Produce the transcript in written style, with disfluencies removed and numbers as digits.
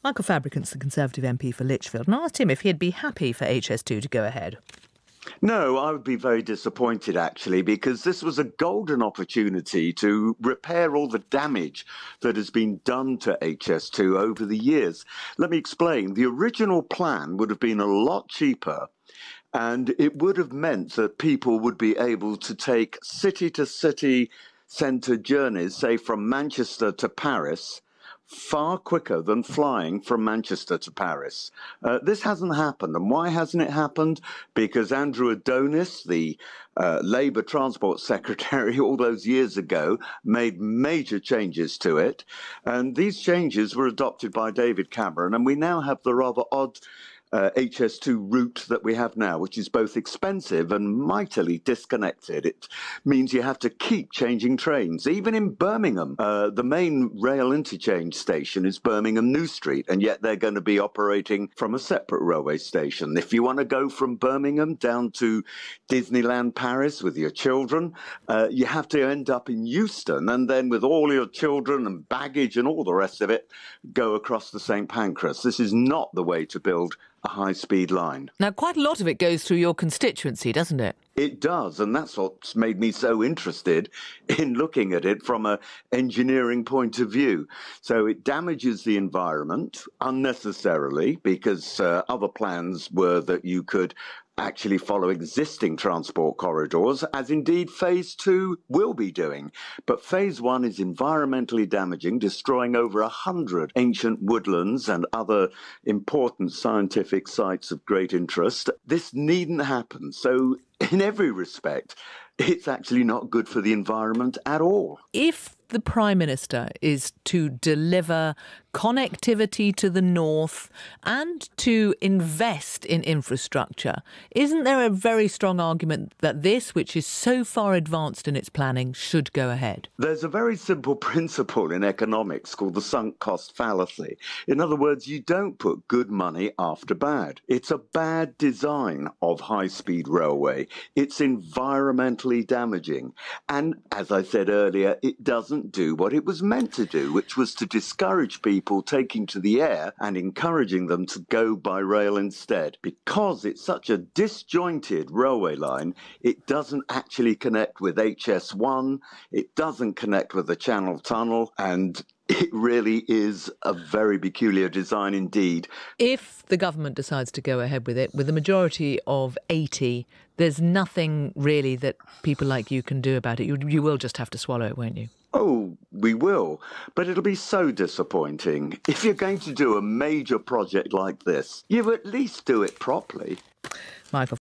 Michael Fabricant's the Conservative MP for Lichfield, and I asked him if he'd be happy for HS2 to go ahead. No, I would be very disappointed, actually, because this was a golden opportunity to repair all the damage that has been done to HS2 over the years. Let me explain. The original plan would have been a lot cheaper, and it would have meant that people would be able to take city-to-city centre journeys, say from Manchester to Paris, far quicker than flying from Manchester to Paris. This hasn't happened. And why hasn't it happened? Because Andrew Adonis, the Labour Transport Secretary all those years ago, made major changes to it. And these changes were adopted by David Cameron. And we now have the rather odd HS2 route that we have now, which is both expensive and mightily disconnected. It means you have to keep changing trains. Even in Birmingham, the main rail interchange station is Birmingham New Street, and yet they're going to be operating from a separate railway station. If you want to go from Birmingham down to Disneyland Paris with your children, you have to end up in Euston, and then with all your children and baggage and all the rest of it, go across the St Pancras. This is not the way to build a high-speed line. Now, quite a lot of it goes through your constituency, doesn't it? It does, and that's what's made me so interested in looking at it from an engineering point of view. So it damages the environment unnecessarily because other plans were that you could actually follow existing transport corridors, as indeed Phase 2 will be doing. But Phase 1 is environmentally damaging, destroying over 100 ancient woodlands and other important scientific sites of great interest. This needn't happen. So in every respect, it's actually not good for the environment at all. If the Prime Minister is to deliver connectivity to the north and to invest in infrastructure, isn't there a very strong argument that this, which is so far advanced in its planning, should go ahead? There's a very simple principle in economics called the sunk cost fallacy. In other words, you don't put good money after bad. It's a bad design of high-speed railway. It's environmentally damaging. And as I said earlier, it doesn't do what it was meant to do, which was to discourage people taking to the air and encouraging them to go by rail instead. Because it's such a disjointed railway line, it doesn't actually connect with HS1, it doesn't connect with the Channel Tunnel, and it really is a very peculiar design indeed. If the government decides to go ahead with it, with a majority of 80, there's nothing really that people like you can do about it. You will just have to swallow it, won't you? Oh, we will. But it'll be so disappointing. If you're going to do a major project like this, you at least do it properly. Michael